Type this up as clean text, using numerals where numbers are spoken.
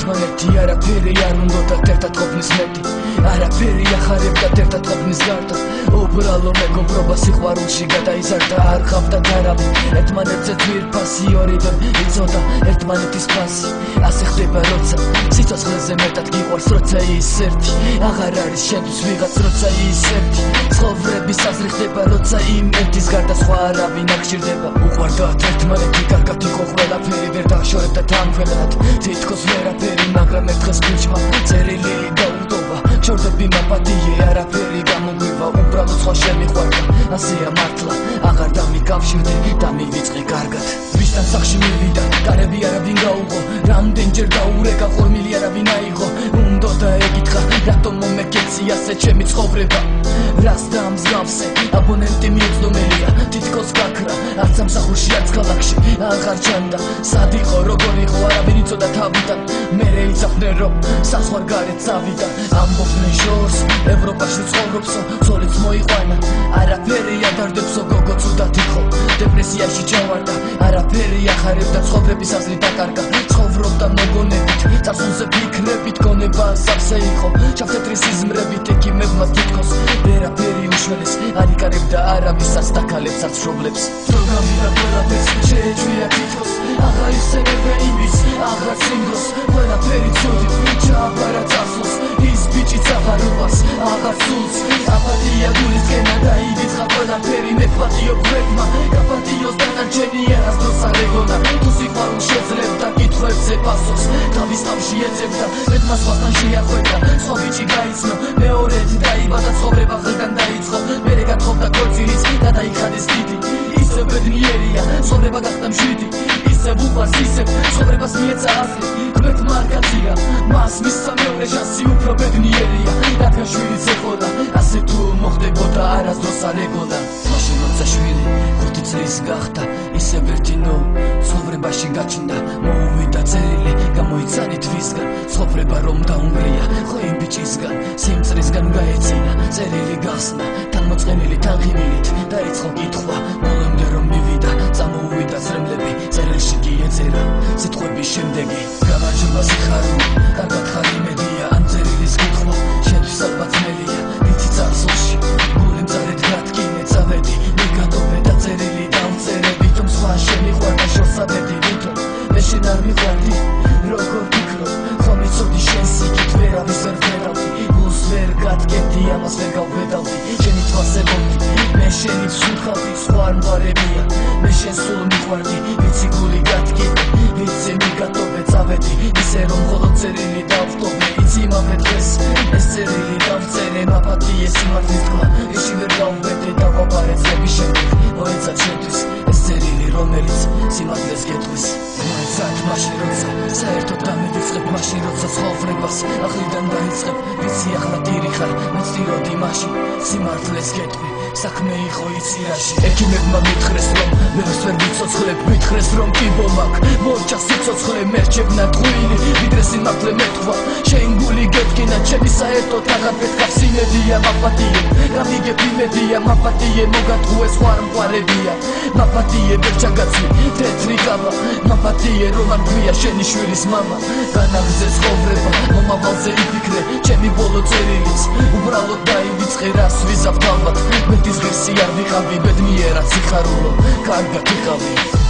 ერთმანეთი არაფერი არ უნდათ ერთად ყოფნის მეტი არაფერი ახარებდათ ერთად ყოფნის გარდა უბრალო მეგობრობა სიყვარულში გადაიზარდა არ ხავდათ არავინ ერთმანეთზე ძვირფასი ორიდან იცოდა ერთმანეთის ფასი ასე ხდება როცა სიცოცხლეზე მეტად გიყვარს როცა ის ერთი აღარ არის შენთვის ვიღაც როცა ის ერთი ცხოვრების აზრი ხდება როცა იმ ერთის გარდა სხვა არავინ არ გჭირდება უყვარდათ ერთმანეთი კარგად იყო ყველაფერი ვერ დაშორებდათ ამ ქვეყნად თითქოს ვერაფერი მაგრამ ერთხელ გიჩმა წერილი დაუდობა ჩორდები მაპატიე არაფერი გამოგვივა უბრალოდ სხვა შემიყვარდა ასეა მართლა აღარ დამიკავშირდი და მივიწყე კარგად ვისთან სახში მივიდა გარები არავინ გაუღო რამდენჯერ დაურეკა ხორმილი არავინ აიღო უნდა ეკითხა რატომ მომეკეცი ასე ჩემი ცხოვრება რას დამსგავსე აბონენტი მიუწვდომელია თითქოს გაქრა არც სამსახურში არც ქალაქში აღარ ჩანდა სად იყო როგორ იყო არავინ იცოდა თავიდან მერე იცახდნენ რომ საზღვარგარეთ წავიდა ამბობდნენ შორს ევროპაში ცხოვრობსო ცოლიც მოიყვანა არაფერი ადარდებსო გოგოც უდათ იყო დეპრესიაში ჩავარდა არაფერი ახარებდა ცხოვრების აზრი დაკარგა ცხოვრობდა მოგონებით წასულზე ფიქრებით გონება სავსე იყო ჩავთეთრი სიზმრებით ექიმებმა თითქოს ვერაფერი უშველეს არ იკარებდა არავისაც და ქალებსაც მშობლებს დრო გამიდა ყველაფერს შეეჩვია თითქოს აღარ იხსენებდა იმის აღარ სიმდროს ყველაფერი ცუდი ჩააბარა წასულს ის ბიჭიც აღარ უყვარს აღარ სულს აპათია გულისკენა დაივიწყა ყველაფერი მეპატიო ბრეკმა გაპატიოს დანარჩენი არასდროს არ ეგონა თუ სიყვარულ შეძლებდა კითხვებზე პასუხს თავის თავში ეძებდა მეტმა სხვასთან შეახვედრა სხვა ბიჭი გაიცნო მეორედ დაიბადა ცხოვრება ხელგან დაიწყო მერე გათხოვდა ქორწილიც და დაიხადეს დიდი ისევ ბედნიერია ცხოვრება გახდა მშვიდი ისევ უყვარს ისევ ცხოვრებას მიეცა აზრი გვერდმა არ გაწია მას მისცა მეორე შანსი უფრო ბედნიერია რადგან შვილიც ეყოლა ასე თუ მოხდებოდა არასდროს არ ეგონა მაშინ როცა შვილი 5 წლის გახდა ისევ ერთინო ცხოვრებაში გაჩნდა მოუვიდა წერილი გამოიცანი თვისგან ცხოვრება რომ დაუნგრია ხო იმ ბიჭისგან სიმწრისგან გაეცინა წერილი გახსნა თან მოწყენილი თანხიმილით დაიწყო კითხვა ბოლომდე რომ მივიდა წამოუვიდა ზრემლები წერილში კი ეწერა სიტყვების შემდეგი გამარჯობა სიხარული კარგად ხარ იმედია ამ წერილის კითხვა შენთვის ალბათ ძნელია ვიცი წარსულში გული მწარედ გათკინე წავედი მიგატოვე და წერილი დავწერე ვითომ სხვა შემიყვარდა შორსაბედი ვითომ მე შენ არ მიყვარდი როგორ ფიქრობ ხომ იცოდი შენ სიკით ვერავის ვერ ვერავდი გულს ვერ გათკენდი ამას ვერ გავვედავდი შენი თვალსებობდი მე შენი ვსუხავდი სხვა არ მყარებია მე შენ სულ მიყვარდი ვიცი გული გათკინე ვიცი მიგატოვე წავედი ისე რომ მხოლოდ წერილი დავხტობე იცი იმავე დღეს ეს წერილი დავწერე მაპატიე სიმართლის თქვა ეში ვერ გავვედე დავყავარე წლების შემდეგ მოეცა ჩემთვის ეს წერილი რომელიც სიმართლეს გეტყვის მოეცათ მაშინ როცა საერთოდ დამივიწყებ მაშინ როცა ცხოვრებას ახლიდან დაიწყებ ვიცი ახლა დირი ხარ მეცდილობდი მაშინ სიმართლეს გეტყვი საქმე იყო იცირაში ექიმებმა მითხრეს რომ მეც ვერ ვიცოცხლებ მითხრეს რომ კიბო მაქვს მორჩა სიცოცხლე მერჩებნა ტყუილი ვიდრე სიმართლე მეთქვა შენ გული გეთკინა ჩემი საერთოდ აღარ გეთქავს იმედია მაპატიე გამიგებ იმედია მაპატიე მოგატყუე სხვა არ მყარებია მაპატიე ვერ ჩაგაცვი თეთრი კაბა მაპატიე რომ არ გვია შენი შვილის მამა განაგრძე ცხოვრება მომავალზე იფიქრე ჩემი ბოლო წერილიც უბრალოდ დაივიწყე რას ვიზავთ ალბათ მეტის ღირსი არ ვიყავი ბედნიერად სიხარულო კარგად იყავი